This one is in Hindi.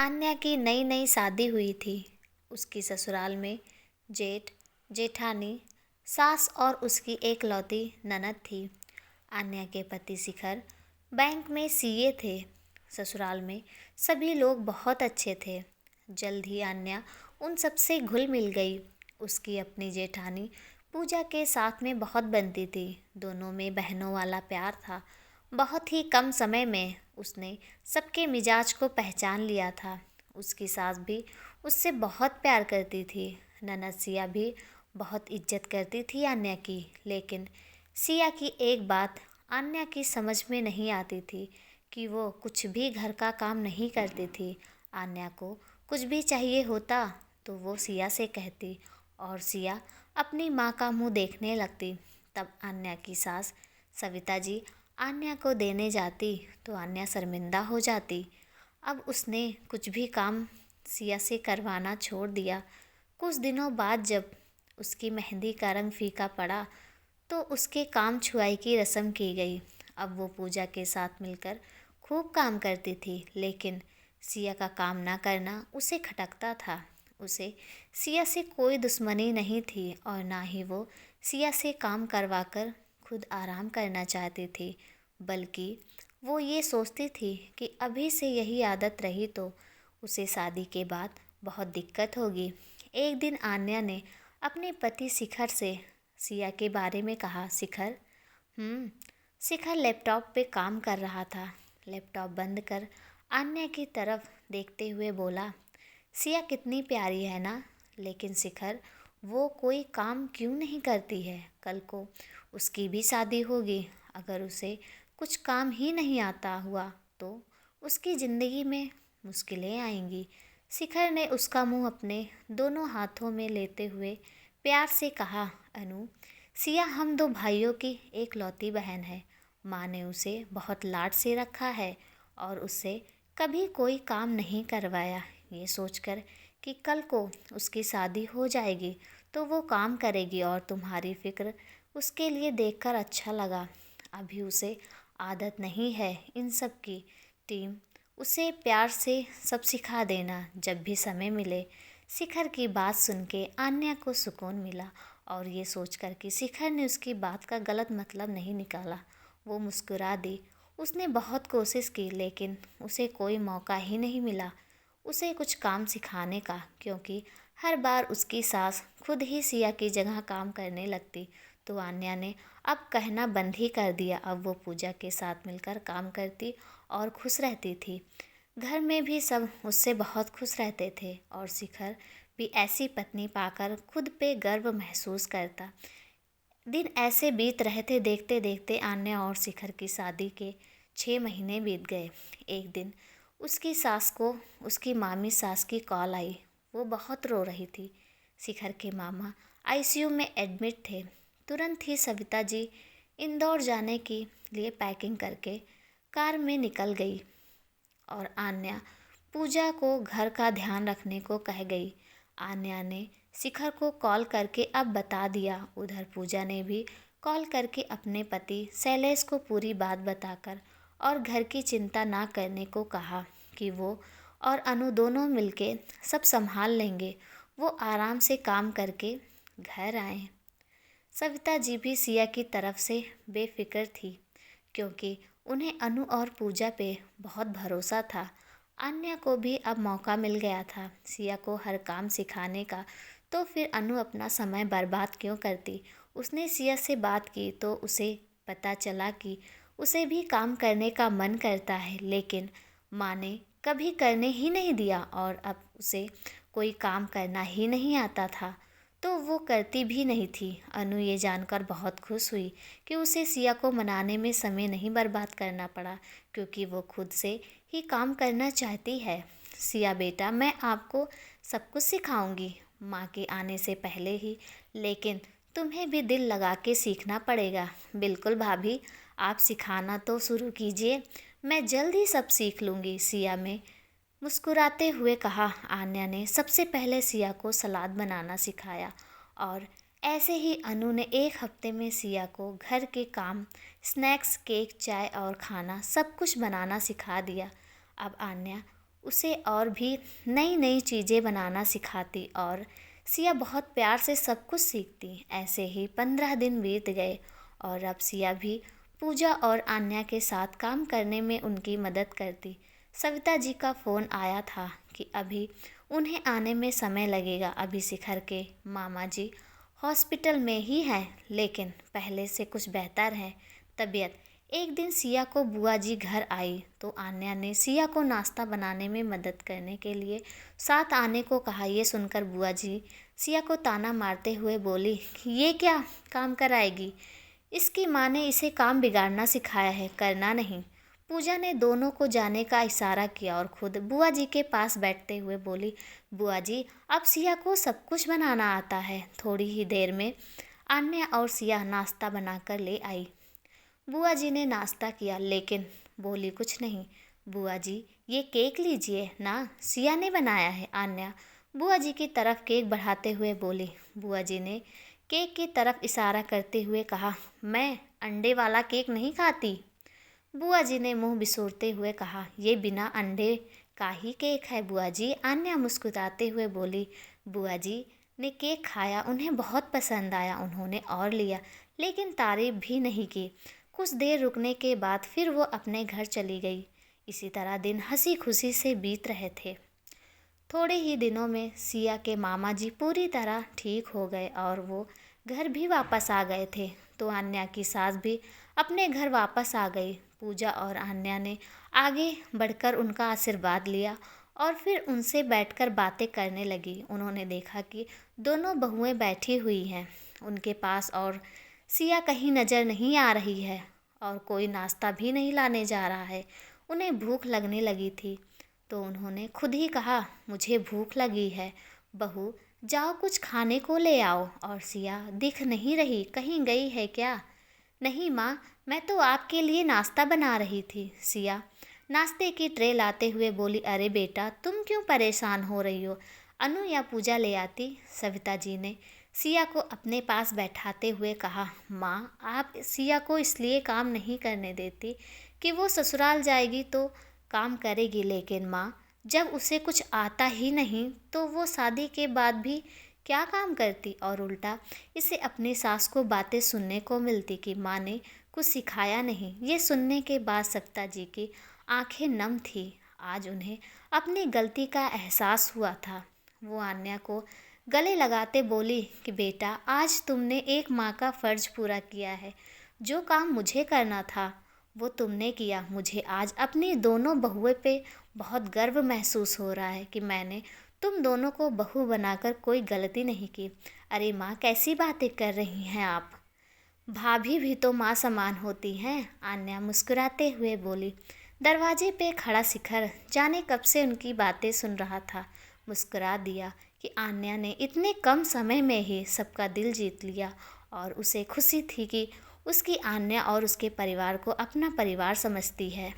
आन्या की नई नई शादी हुई थी। उसकी ससुराल में जेठ, जेठानी, सास और उसकी एकलौती ननद थी। आन्या के पति शिखर बैंक में सीए थे। ससुराल में सभी लोग बहुत अच्छे थे। जल्द ही आन्या उन सबसे घुल मिल गई। उसकी अपनी जेठानी पूजा के साथ में बहुत बनती थी। दोनों में बहनों वाला प्यार था। बहुत ही कम समय में उसने सबके मिजाज को पहचान लिया था। उसकी सास भी उससे बहुत प्यार करती थी। ननद सिया भी बहुत इज्जत करती थी आन्या की। लेकिन सिया की एक बात आन्या की समझ में नहीं आती थी कि वो कुछ भी घर का काम नहीं करती थी। आन्या को कुछ भी चाहिए होता तो वो सिया से कहती और सिया अपनी माँ का मुंह देखने लगती। तब आन्या की सास सविता जी आन्या को देने जाती तो आन्या शर्मिंदा हो जाती। अब उसने कुछ भी काम सिया से करवाना छोड़ दिया। कुछ दिनों बाद जब उसकी मेहंदी का रंग फीका पड़ा तो उसके काम छुआई की रस्म की गई। अब वो पूजा के साथ मिलकर खूब काम करती थी, लेकिन सिया का काम ना करना उसे खटकता था। उसे सिया से कोई दुश्मनी नहीं थी और ना ही वो सिया से काम करवाकर खुद आराम करना चाहती थी, बल्कि वो ये सोचती थी कि अभी से यही आदत रही तो उसे शादी के बाद बहुत दिक्कत होगी। एक दिन आन्या ने अपने पति शिखर से सिया के बारे में कहा। हम्म शिखर लैपटॉप पे काम कर रहा था। लैपटॉप बंद कर आन्या की तरफ देखते हुए बोला, सिया कितनी प्यारी है ना, लेकिन शिखर वो कोई काम क्यों नहीं करती है। कल को उसकी भी शादी होगी। अगर उसे कुछ काम ही नहीं आता हुआ तो उसकी ज़िंदगी में मुश्किलें आएंगी। शिखर ने उसका मुंह अपने दोनों हाथों में लेते हुए प्यार से कहा, अनु, सिया हम दो भाइयों की एक लौती बहन है। माँ ने उसे बहुत लाड से रखा है और उससे कभी कोई काम नहीं करवाया। ये सोचकर कि कल को उसकी शादी हो जाएगी तो वो काम करेगी और तुम्हारी फिक्र उसके लिए देखकर अच्छा लगा। अभी उसे आदत नहीं है इन सब की। टीम उसे प्यार से सब सिखा देना जब भी समय मिले। शिखर की बात सुन के आन्या को सुकून मिला और ये सोचकर कि शिखर ने उसकी बात का गलत मतलब नहीं निकाला, वो मुस्कुरा दी। उसने बहुत कोशिश की लेकिन उसे कोई मौका ही नहीं मिला उसे कुछ काम सिखाने का, क्योंकि हर बार उसकी सास खुद ही सिया की जगह काम करने लगती। तो आन्या ने अब कहना बंद ही कर दिया। अब वो पूजा के साथ मिलकर काम करती और खुश रहती थी। घर में भी सब उससे बहुत खुश रहते थे और शिखर भी ऐसी पत्नी पाकर खुद पे गर्व महसूस करता। दिन ऐसे बीत रहे थे। देखते देखते आन्या और शिखर की शादी के 6 महीने बीत गए। एक दिन उसकी सास को उसकी मामी सास की कॉल आई। वो बहुत रो रही थी। शिखर के मामा आईसीयू में एडमिट थे। तुरंत ही सविता जी इंदौर जाने के लिए पैकिंग करके कार में निकल गई और आन्या पूजा को घर का ध्यान रखने को कह गई। आन्या ने शिखर को कॉल करके अब बता दिया। उधर पूजा ने भी कॉल करके अपने पति शैलेश को पूरी बात बताकर और घर की चिंता ना करने को कहा कि वो और अनु दोनों मिलके सब संभाल लेंगे। वो आराम से काम करके घर आए। सविता जी भी सिया की तरफ से बेफिक्र थी, क्योंकि उन्हें अनु और पूजा पे बहुत भरोसा था। अन्या को भी अब मौका मिल गया था सिया को हर काम सिखाने का, तो फिर अनु अपना समय बर्बाद क्यों करती। उसने सिया से बात की तो उसे पता चला कि उसे भी काम करने का मन करता है, लेकिन माँ ने कभी करने ही नहीं दिया और अब उसे कोई काम करना ही नहीं आता था तो वो करती भी नहीं थी। अनु ये जानकर बहुत खुश हुई कि उसे सिया को मनाने में समय नहीं बर्बाद करना पड़ा, क्योंकि वो खुद से ही काम करना चाहती है। सिया बेटा, मैं आपको सब कुछ सिखाऊंगी माँ के आने से पहले ही, लेकिन तुम्हें भी दिल लगा के सीखना पड़ेगा। बिल्कुल भाभी, आप सिखाना तो शुरू कीजिए, मैं जल्द ही सब सीख लूँगी, सिया में मुस्कुराते हुए कहा। आन्या ने सबसे पहले सिया को सलाद बनाना सिखाया और ऐसे ही अनु ने एक हफ्ते में सिया को घर के काम, स्नैक्स, केक, चाय और खाना सब कुछ बनाना सिखा दिया। अब आन्या उसे और भी नई नई चीज़ें बनाना सिखाती और सिया बहुत प्यार से सब कुछ सीखती। ऐसे ही 15 दिन बीत गए और अब सिया भी पूजा और आन्या के साथ काम करने में उनकी मदद करती। सविता जी का फ़ोन आया था कि अभी उन्हें आने में समय लगेगा। अभी शिखर के मामा जी हॉस्पिटल में ही हैं, लेकिन पहले से कुछ बेहतर है तबीयत। एक दिन सिया को बुआ जी घर आई तो आन्या ने सिया को नाश्ता बनाने में मदद करने के लिए साथ आने को कहा। ये सुनकर बुआ जी सिया को ताना मारते हुए बोली, ये क्या काम कराएगी? इसकी माँ ने इसे काम बिगाड़ना सिखाया है, करना नहीं। पूजा ने दोनों को जाने का इशारा किया और खुद बुआ जी के पास बैठते हुए बोली, बुआ जी अब सिया को सब कुछ बनाना आता है। थोड़ी ही देर में आन्या और सिया नाश्ता बनाकर ले आई। बुआ जी ने नाश्ता किया लेकिन बोली कुछ नहीं। बुआ जी ये केक लीजिए ना, सिया ने बनाया है। आन्या बुआ जी की तरफ केक बढ़ाते हुए बोली। बुआ जी ने केक की तरफ इशारा करते हुए कहा, मैं अंडे वाला केक नहीं खाती। बुआ जी ने मुंह बिसोरते हुए कहा, ये बिना अंडे का ही केक है बुआ जी। आन्या मुस्कुराते हुए बोली। बुआ जी ने केक खाया, उन्हें बहुत पसंद आया। उन्होंने और लिया लेकिन तारीफ भी नहीं की। कुछ देर रुकने के बाद फिर वो अपने घर चली गई। इसी तरह दिन हंसी खुशी से बीत रहे थे। थोड़े ही दिनों में सिया के मामा जी पूरी तरह ठीक हो गए और वो घर भी वापस आ गए थे। तो आन्या की सास भी अपने घर वापस आ गई। पूजा और आन्या ने आगे बढ़कर उनका आशीर्वाद लिया और फिर उनसे बैठकर बातें करने लगी। उन्होंने देखा कि दोनों बहुएं बैठी हुई हैं उनके पास और सिया कहीं नज़र नहीं आ रही है और कोई नाश्ता भी नहीं लाने जा रहा है। उन्हें भूख लगने लगी थी तो उन्होंने खुद ही कहा, मुझे भूख लगी है, बहू जाओ कुछ खाने को ले आओ। और सिया दिख नहीं रही, कहीं गई है क्या? नहीं माँ, मैं तो आपके लिए नाश्ता बना रही थी। सिया नाश्ते की ट्रे लाते हुए बोली, अरे बेटा तुम क्यों परेशान हो रही हो, अनु या पूजा ले आती। सविता जी ने सिया को अपने पास बैठाते हुए कहा, माँ आप सिया को इसलिए काम नहीं करने देती कि वो ससुराल जाएगी तो काम करेगी, लेकिन माँ जब उसे कुछ आता ही नहीं तो वो शादी के बाद भी क्या काम करती। और उल्टा इसे अपनी सास को बातें सुनने को मिलती कि माँ ने कुछ सिखाया नहीं। ये सुनने के बाद सविता जी की आंखें नम थी। आज उन्हें अपनी गलती का एहसास हुआ था। वो आन्या को गले लगाते बोली कि बेटा आज तुमने एक माँ का फ़र्ज पूरा किया है। जो काम मुझे करना था वो तुमने किया। मुझे आज अपनी दोनों बहुओं पे बहुत गर्व महसूस हो रहा है कि मैंने तुम दोनों को बहू बनाकर कोई गलती नहीं की। अरे माँ कैसी बातें कर रही हैं आप, भाभी भी तो माँ समान होती हैं। आन्या मुस्कुराते हुए बोली। दरवाजे पे खड़ा शिखर जाने कब से उनकी बातें सुन रहा था। मुस्कुरा दिया कि आन्या ने इतने कम समय में ही सबका दिल जीत लिया और उसे खुशी थी कि उसकी आन्या और उसके परिवार को अपना परिवार समझती है।